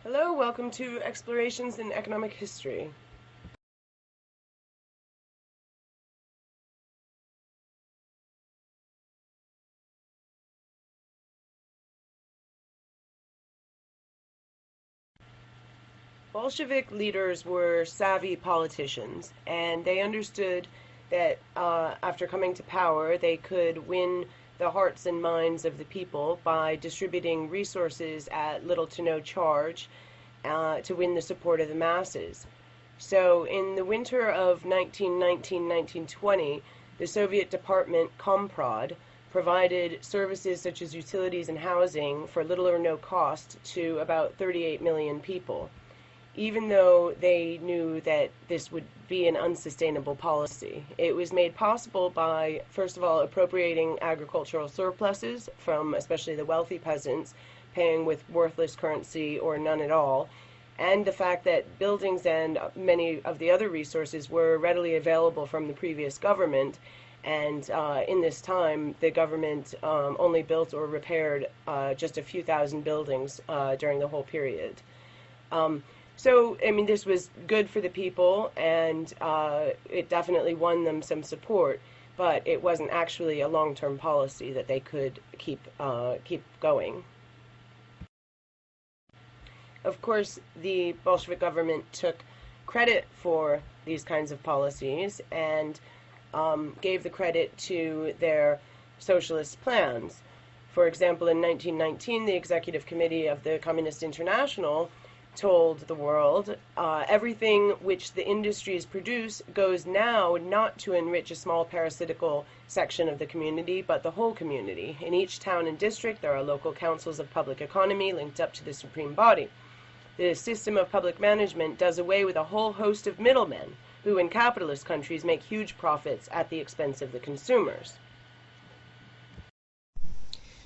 Hello, welcome to Explorations in Economic History. Bolshevik leaders were savvy politicians, and they understood that after coming to power, they could win the hearts and minds of the people by distributing resources at little to no charge to win the support of the masses. So, in the winter of 1919-1920, the Soviet department Komprod provided services such as utilities and housing for little or no cost to about 38 million people, even though they knew that this would be an unsustainable policy. It was made possible by, first of all, appropriating agricultural surpluses from especially the wealthy peasants, paying with worthless currency or none at all, and the fact that buildings and many of the other resources were readily available from the previous government. And in this time, the government only built or repaired just a few thousand buildings during the whole period. So, I mean, this was good for the people, and it definitely won them some support, but it wasn't actually a long-term policy that they could keep going. Of course, the Bolshevik government took credit for these kinds of policies and gave the credit to their socialist plans. For example, in 1919, the Executive Committee of the Communist International told the world, everything which the industries produce goes now not to enrich a small parasitical section of the community, but the whole community. In each town and district, there are local councils of public economy linked up to the supreme body. The system of public management does away with a whole host of middlemen who in capitalist countries make huge profits at the expense of the consumers.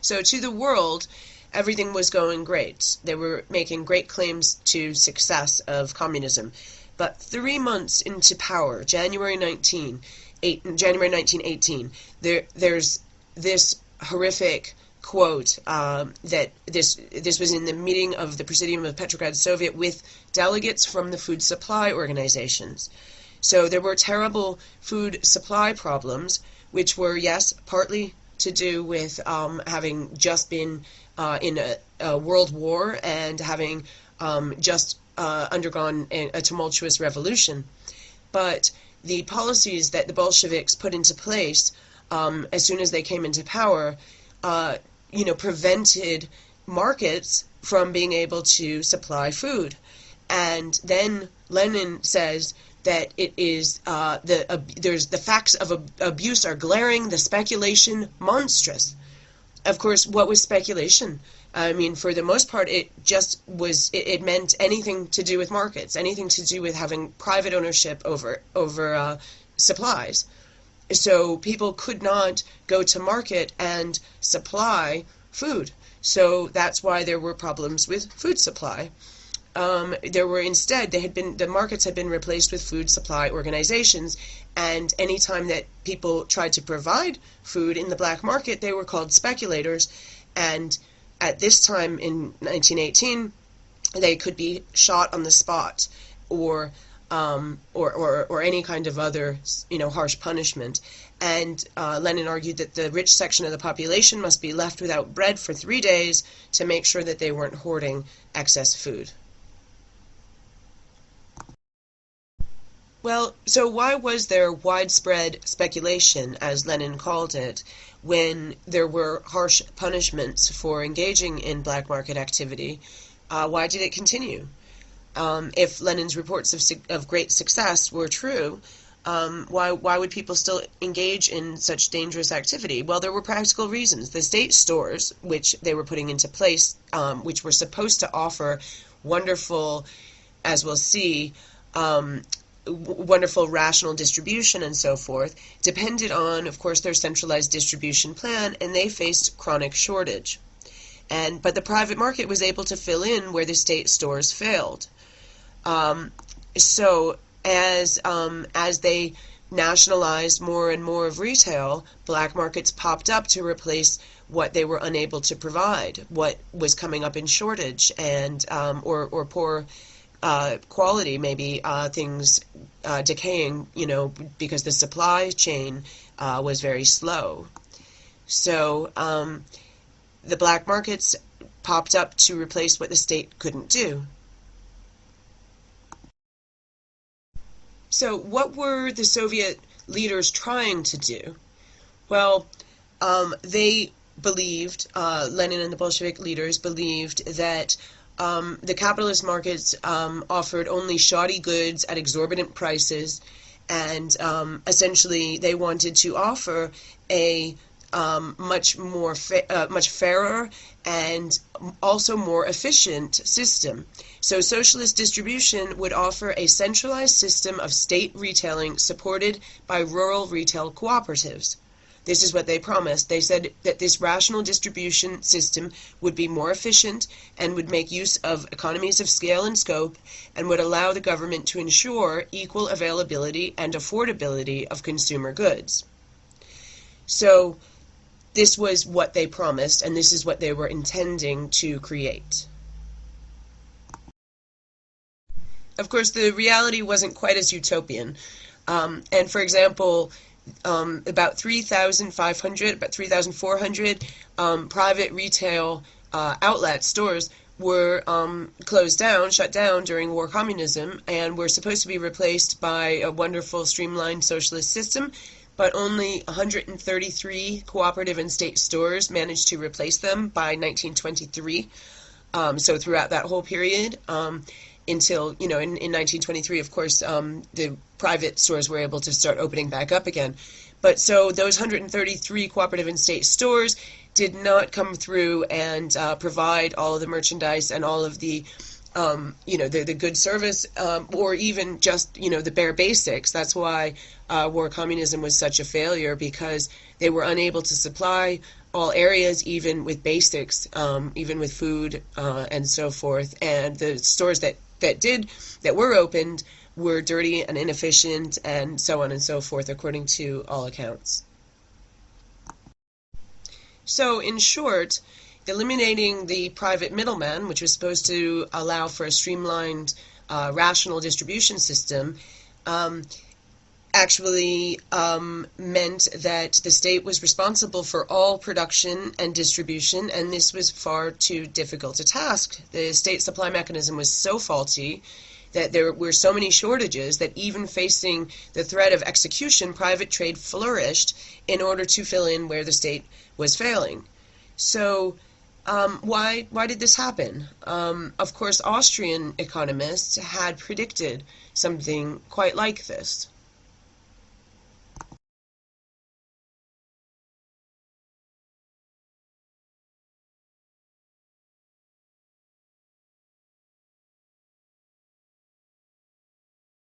So to the world, everything was going great. They were making great claims to success of communism. But 3 months into power, January 1918, there's this horrific quote that this was in the meeting of the Presidium of Petrograd Soviet with delegates from the food supply organizations. So there were terrible food supply problems, which were, yes, partly to do with having just been in a world war and having just undergone a tumultuous revolution. But the policies that the Bolsheviks put into place as soon as they came into power prevented markets from being able to supply food. And then Lenin says that it is there's the facts of abuse are glaring, the speculation monstrous. Of course, what was speculation? I mean, for the most part, it just was. It meant anything to do with markets, anything to do with having private ownership over supplies. So people could not go to market and supply food. So that's why there were problems with food supply. There were instead the markets had been replaced with food supply organizations, and any time that people tried to provide food in the black market, they were called speculators. And at this time in 1918, they could be shot on the spot, or any kind of other, harsh punishment. And Lenin argued that the rich section of the population must be left without bread for 3 days to make sure that they weren't hoarding excess food. Well, so why was there widespread speculation, as Lenin called it, when there were harsh punishments for engaging in black market activity? Why did it continue? If Lenin's reports of great success were true, why would people still engage in such dangerous activity? Well, there were practical reasons. The state stores, which they were putting into place, which were supposed to offer wonderful, as we'll see, wonderful rational distribution and so forth, depended on, of course, their centralized distribution plan, and they faced chronic shortage. But the private market was able to fill in where the state stores failed. So as they nationalized more and more of retail, black markets popped up to replace what they were unable to provide, what was coming up in shortage, and or poor quality, maybe things decaying, because the supply chain was very slow. So the black markets popped up to replace what the state couldn't do. So what were the Soviet leaders trying to do? Well, they believed, Lenin and the Bolshevik leaders believed that the capitalist markets offered only shoddy goods at exorbitant prices, and essentially they wanted to offer a much fairer and also more efficient system. So socialist distribution would offer a centralized system of state retailing supported by rural retail cooperatives. This is what they promised. They said that this rational distribution system would be more efficient and would make use of economies of scale and scope, and would allow the government to ensure equal availability and affordability of consumer goods. So this was what they promised, and this is what they were intending to create. Of course, the reality wasn't quite as utopian. And for example, about 3,400 private retail stores were shut down during war communism, and were supposed to be replaced by a wonderful streamlined socialist system, but only 133 cooperative and state stores managed to replace them by 1923. So throughout that whole period, until, in 1923, of course, the private stores were able to start opening back up again. But so those 133 cooperative and state stores did not come through and provide all of the merchandise and all of the the good service, or even just, the bare basics. That's why war communism was such a failure, because they were unable to supply all areas, even with basics, even with food and so forth. And the stores that were opened were dirty and inefficient, and so on and so forth, according to all accounts. So, in short, eliminating the private middleman, which was supposed to allow for a streamlined, rational distribution system, actually meant that the state was responsible for all production and distribution, and this was far too difficult a task. The state supply mechanism was so faulty that there were so many shortages that even facing the threat of execution, private trade flourished in order to fill in where the state was failing. So why did this happen? Of course, Austrian economists had predicted something quite like this.